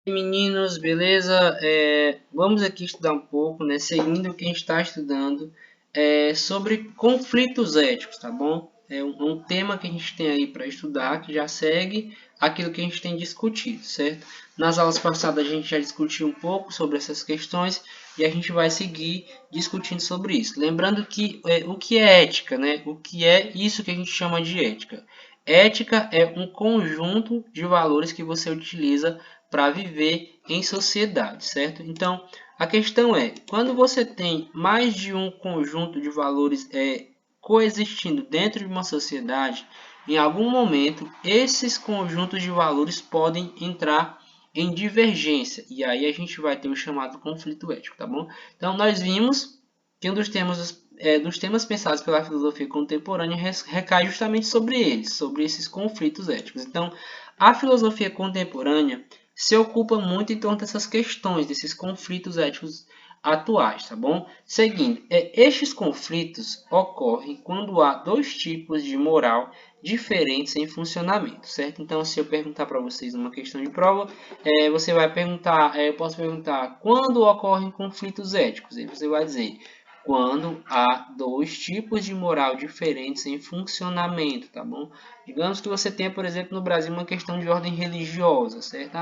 Meninos, beleza? Vamos aqui estudar um pouco, né? Seguindo o que a gente está estudando, sobre conflitos éticos, tá bom? É um tema que a gente tem aí para estudar, que já segue aquilo que a gente tem discutido, certo? Nas aulas passadas a gente já discutiu um pouco sobre essas questões e a gente vai seguir discutindo sobre isso. Lembrando que o que é ética, né? O que é isso que a gente chama de ética? Ética é um conjunto de valores que você utiliza para viver em sociedade, certo? Então, a questão é, quando você tem mais de um conjunto de valores coexistindo dentro de uma sociedade, em algum momento esses conjuntos de valores podem entrar em divergência e aí a gente vai ter o chamado conflito ético, tá bom? Então, nós vimos que um dos temas pensados pela filosofia contemporânea recai justamente sobre eles, sobre esses conflitos éticos. Então, a filosofia contemporânea se ocupa muito em torno dessas questões, desses conflitos éticos atuais, tá bom? Seguindo, estes conflitos ocorrem quando há dois tipos de moral diferentes em funcionamento, certo? Então, se eu perguntar para vocês uma questão de prova, você vai perguntar, eu posso perguntar, quando ocorrem conflitos éticos? E você vai dizer, quando há dois tipos de moral diferentes em funcionamento, tá bom? Digamos que você tenha, por exemplo, no Brasil uma questão de ordem religiosa, certo?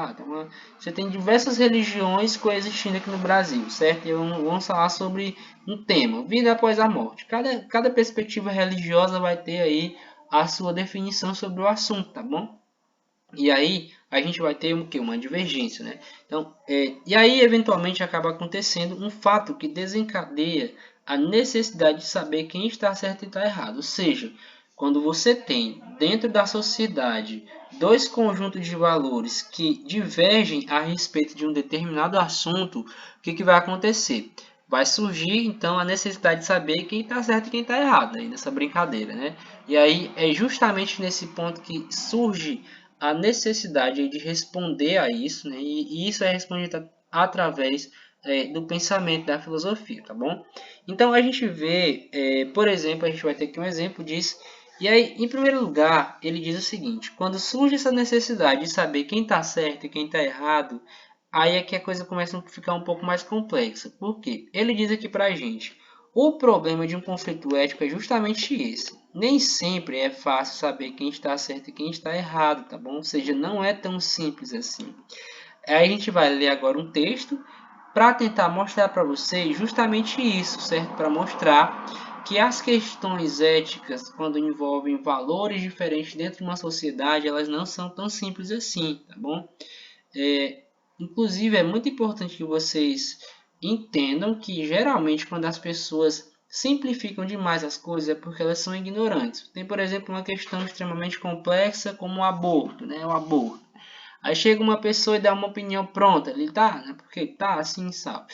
Você tem diversas religiões coexistindo aqui no Brasil, certo? E vamos falar sobre um tema, vida após a morte. Cada perspectiva religiosa vai ter aí a sua definição sobre o assunto, tá bom? E aí a gente vai ter o quê? Uma divergência, né? Então, e aí eventualmente acaba acontecendo um fato que desencadeia a necessidade de saber quem está certo e está errado. Ou seja, quando você tem dentro da sociedade dois conjuntos de valores que divergem a respeito de um determinado assunto, o que vai acontecer? Vai surgir então a necessidade de saber quem está certo e quem está errado aí nessa brincadeira, né? E aí é justamente nesse ponto que surge a necessidade de responder a isso, né? E isso é respondido através do pensamento da filosofia, tá bom? Então a gente vê, por exemplo, a gente vai ter aqui um exemplo disso. E aí, em primeiro lugar, ele diz o seguinte: quando surge essa necessidade de saber quem está certo e quem está errado, aí é que a coisa começa a ficar um pouco mais complexa. Por quê? Ele diz aqui para a gente: o problema de um conflito ético é justamente esse. Nem sempre é fácil saber quem está certo e quem está errado, tá bom? Ou seja, não é tão simples assim. Aí a gente vai ler agora um texto para tentar mostrar para vocês justamente isso, certo? Para mostrar que as questões éticas, quando envolvem valores diferentes dentro de uma sociedade, elas não são tão simples assim, tá bom? Inclusive, é muito importante que vocês entendam que geralmente quando as pessoas simplificam demais as coisas é porque elas são ignorantes. Tem, por exemplo, uma questão extremamente complexa como o aborto, né? O aborto. Aí chega uma pessoa e dá uma opinião pronta, ele tá, né? Porque tá assim, sabe?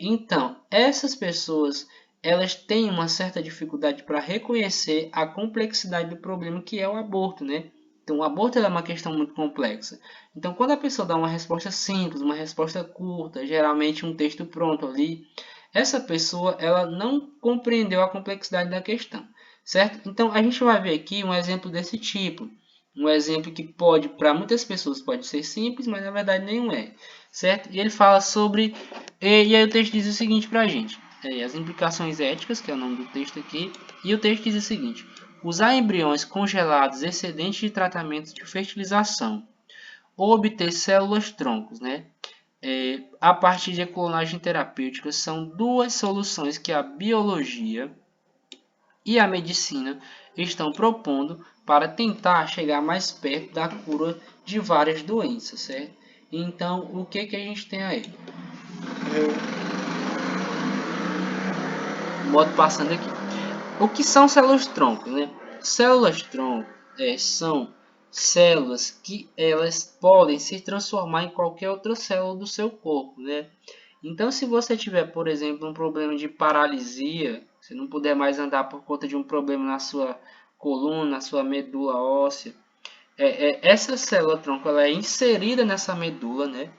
Então, essas pessoas elas têm uma certa dificuldade para reconhecer a complexidade do problema que é o aborto, né? Então, o aborto é uma questão muito complexa. Então, quando a pessoa dá uma resposta simples, uma resposta curta, geralmente um texto pronto ali, essa pessoa ela não compreendeu a complexidade da questão, certo? Então, a gente vai ver aqui um exemplo desse tipo. Um exemplo que pode, para muitas pessoas, pode ser simples, mas na verdade nenhum é, certo? E ele fala sobre, e aí o texto diz o seguinte para a gente, as implicações éticas, que é o nome do texto aqui, e o texto diz o seguinte: usar embriões congelados excedentes de tratamentos de fertilização ou obter células-troncos, né? A partir de clonagem terapêutica são duas soluções que a biologia e a medicina estão propondo para tentar chegar mais perto da cura de várias doenças, certo? Então, o que a gente tem aí? Moto passando aqui. O que são células-tronco, né? Células-tronco são células que elas podem se transformar em qualquer outra célula do seu corpo, né? Então, se você tiver, por exemplo, um problema de paralisia, se não puder mais andar por conta de um problema na sua coluna, na sua medula óssea, essa célula-tronco ela é inserida nessa medula, né?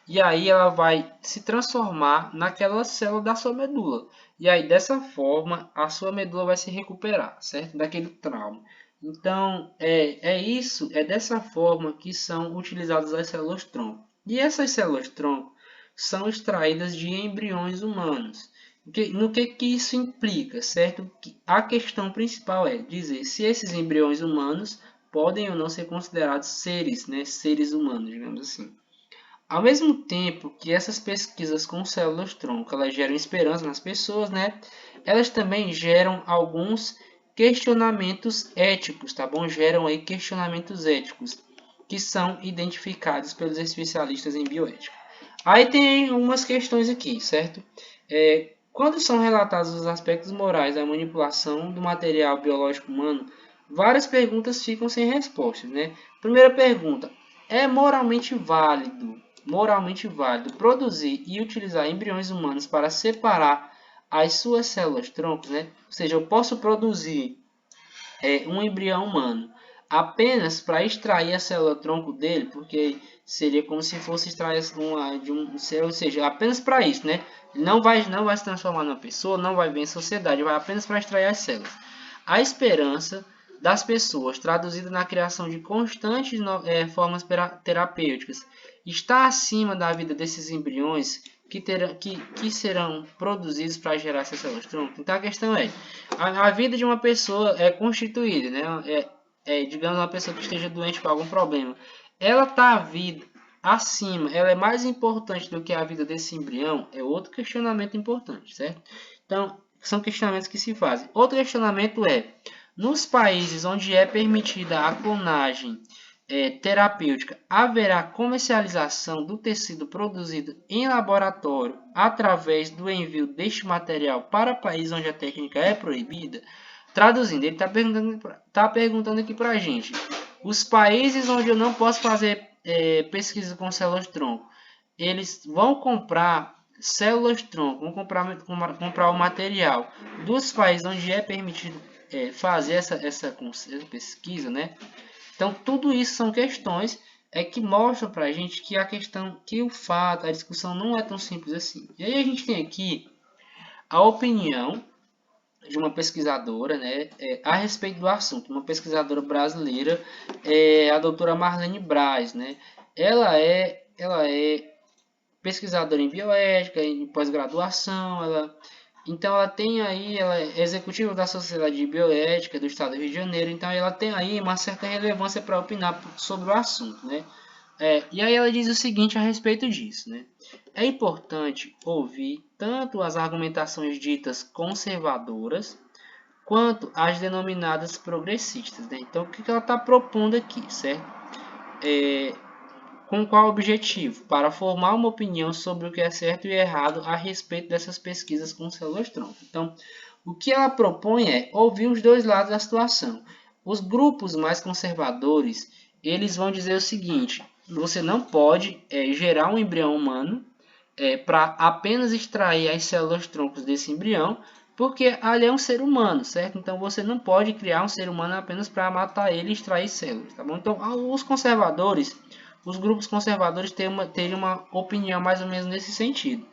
E aí ela vai se transformar naquela célula da sua medula. E aí, dessa forma, a sua medula vai se recuperar, certo? Daquele trauma. Então, é dessa forma que são utilizadas as células-tronco. E essas células-tronco são extraídas de embriões humanos. No que isso implica, certo? A questão principal é dizer se esses embriões humanos podem ou não ser considerados seres, né? Seres humanos, digamos assim. Ao mesmo tempo que essas pesquisas com células-tronco elas geram esperança nas pessoas, né? Elas também geram alguns questionamentos éticos, tá bom? Geram aí questionamentos éticos que são identificados pelos especialistas em bioética. Aí tem umas questões aqui, certo? Quando são relatados os aspectos morais da manipulação do material biológico humano, várias perguntas ficam sem respostas, né? Primeira pergunta: é moralmente válido produzir e utilizar embriões humanos para separar as suas células-troncos, né? Ou seja, eu posso produzir um embrião humano apenas para extrair a célula-tronco dele, porque seria como se fosse extrair de um ser, ou seja, apenas para isso, né? Não vai se transformar numa pessoa, não vai vir em sociedade, vai apenas para extrair as células. A esperança das pessoas, traduzida na criação de constantes formas terapêuticas, está acima da vida desses embriões que serão produzidos para gerar essas células-tronco. Então a questão é, a vida de uma pessoa é constituída, né? Digamos, uma pessoa que esteja doente com algum problema. Ela está vida acima, ela é mais importante do que a vida desse embrião? É outro questionamento importante, certo? Então, são questionamentos que se fazem. Outro questionamento é, nos países onde é permitida a clonagem terapêutica, haverá comercialização do tecido produzido em laboratório através do envio deste material para países onde a técnica é proibida? Traduzindo, ele está perguntando aqui para a gente. Os países onde eu não posso fazer pesquisa com células-tronco, eles vão comprar células-tronco, vão comprar o material dos países onde é permitido fazer essa pesquisa, né? Então, tudo isso são questões que mostram para a gente que o fato, a discussão não é tão simples assim. E aí a gente tem aqui a opinião de uma pesquisadora, né, a respeito do assunto, uma pesquisadora brasileira, a doutora Marlene Braz, né? Ela é pesquisadora em bioética, em pós-graduação, ela é executiva da Sociedade de Bioética do Estado do Rio de Janeiro, então ela tem aí uma certa relevância para opinar sobre o assunto, né? E aí ela diz o seguinte a respeito disso, né? É importante ouvir tanto as argumentações ditas conservadoras quanto as denominadas progressistas, né? Então, o que ela está propondo aqui, certo? Com qual objetivo? Para formar uma opinião sobre o que é certo e errado a respeito dessas pesquisas com células-tronco. Então, o que ela propõe é ouvir os dois lados da situação. Os grupos mais conservadores, eles vão dizer o seguinte: você não pode gerar um embrião humano para apenas extrair as células-troncos desse embrião, porque ali é um ser humano, certo? Então você não pode criar um ser humano apenas para matar ele e extrair células, tá bom? Então os grupos conservadores teriam uma opinião mais ou menos nesse sentido.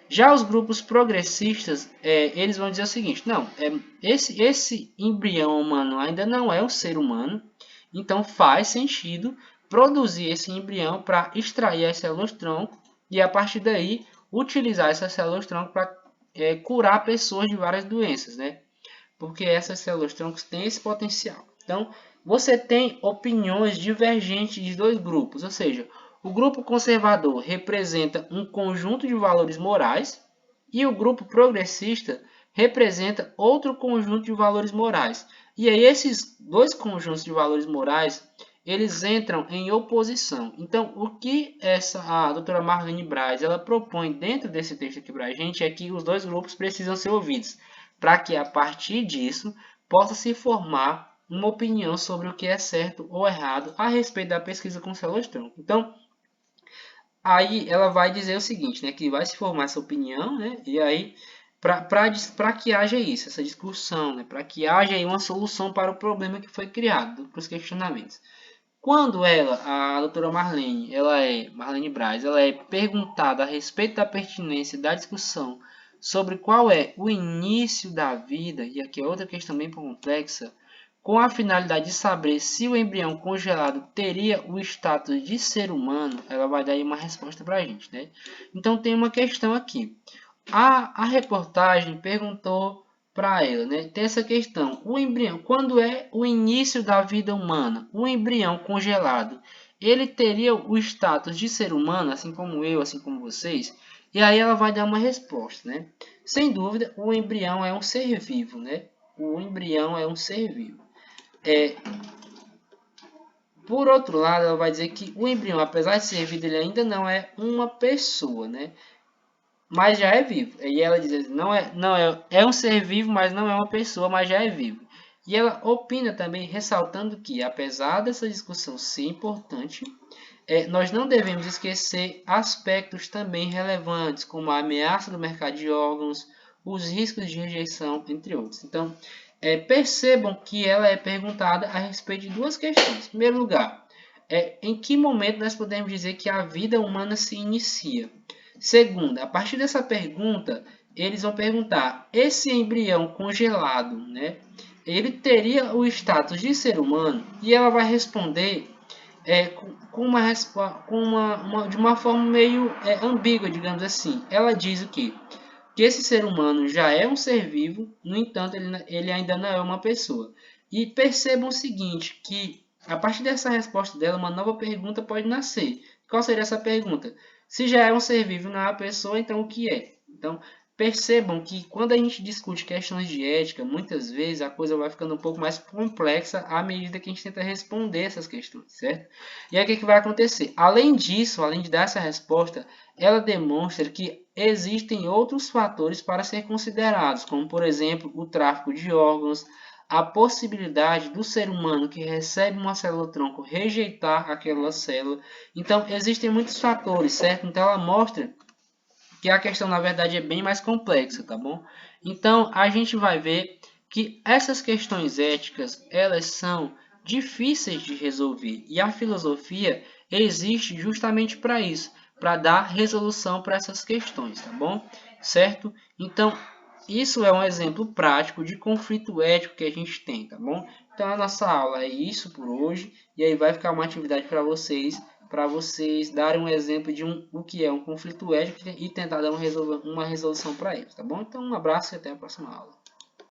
Já os grupos progressistas, eles vão dizer o seguinte: não, esse embrião humano ainda não é um ser humano, então faz sentido produzir esse embrião para extrair as células-tronco e a partir daí utilizar essas células-tronco para curar pessoas de várias doenças, né? Porque essas células-troncos têm esse potencial. Então, você tem opiniões divergentes de dois grupos, ou seja, o grupo conservador representa um conjunto de valores morais e o grupo progressista representa outro conjunto de valores morais. E aí esses dois conjuntos de valores morais, eles entram em oposição. Então, o que a doutora Marlene Braz ela propõe dentro desse texto aqui para a gente é que os dois grupos precisam ser ouvidos, para que a partir disso possa se formar uma opinião sobre o que é certo ou errado a respeito da pesquisa com células-tronco. Então, aí ela vai dizer o seguinte, né, que vai se formar essa opinião, né, e aí para que haja isso, essa discussão, né, para que haja aí uma solução para o problema que foi criado, para os questionamentos. Quando a doutora Marlene Braz, ela é perguntada a respeito da pertinência da discussão sobre qual é o início da vida, e aqui é outra questão bem complexa, com a finalidade de saber se o embrião congelado teria o status de ser humano, ela vai dar aí uma resposta para a gente, né? Então tem uma questão aqui. A reportagem perguntou para ela, né? Tem essa questão. O embrião, quando é o início da vida humana, o embrião congelado, ele teria o status de ser humano, assim como eu, assim como vocês? E aí ela vai dar uma resposta, né? Sem dúvida, o embrião é um ser vivo, né? O embrião é um ser vivo. Por outro lado, ela vai dizer que o embrião, apesar de ser vivo, ele ainda não é uma pessoa, né? Mas já é vivo. E ela diz assim, é um ser vivo, mas não é uma pessoa, mas já é vivo. E ela opina também, ressaltando que, apesar dessa discussão ser importante, nós não devemos esquecer aspectos também relevantes, como a ameaça do mercado de órgãos, os riscos de rejeição, entre outros. Então, percebam que ela é perguntada a respeito de duas questões. Em primeiro lugar, em que momento nós podemos dizer que a vida humana se inicia? Segunda, a partir dessa pergunta, eles vão perguntar, esse embrião congelado, né, ele teria o status de ser humano? E ela vai responder de uma forma meio ambígua, digamos assim. Ela diz o quê? Que esse ser humano já é um ser vivo, no entanto, ele ainda não é uma pessoa. E percebam o seguinte, que a partir dessa resposta dela, uma nova pergunta pode nascer. Qual seria essa pergunta? Se já é um ser vivo, não é uma pessoa, então o que é? Então, percebam que quando a gente discute questões de ética, muitas vezes a coisa vai ficando um pouco mais complexa à medida que a gente tenta responder essas questões, certo? E aí o que vai acontecer? Além disso, além de dar essa resposta, ela demonstra que existem outros fatores para ser considerados, como por exemplo o tráfico de órgãos, a possibilidade do ser humano que recebe uma célula-tronco rejeitar aquela célula. Então, existem muitos fatores, certo? Então, ela mostra que a questão, na verdade, é bem mais complexa, tá bom? Então, a gente vai ver que essas questões éticas, elas são difíceis de resolver. E a filosofia existe justamente para isso, para dar resolução para essas questões, tá bom? Certo? Então, isso é um exemplo prático de conflito ético que a gente tem, tá bom? Então, a nossa aula é isso por hoje. E aí vai ficar uma atividade para vocês darem um exemplo de o que é um conflito ético e tentar dar uma resolução para ele, tá bom? Então, um abraço e até a próxima aula.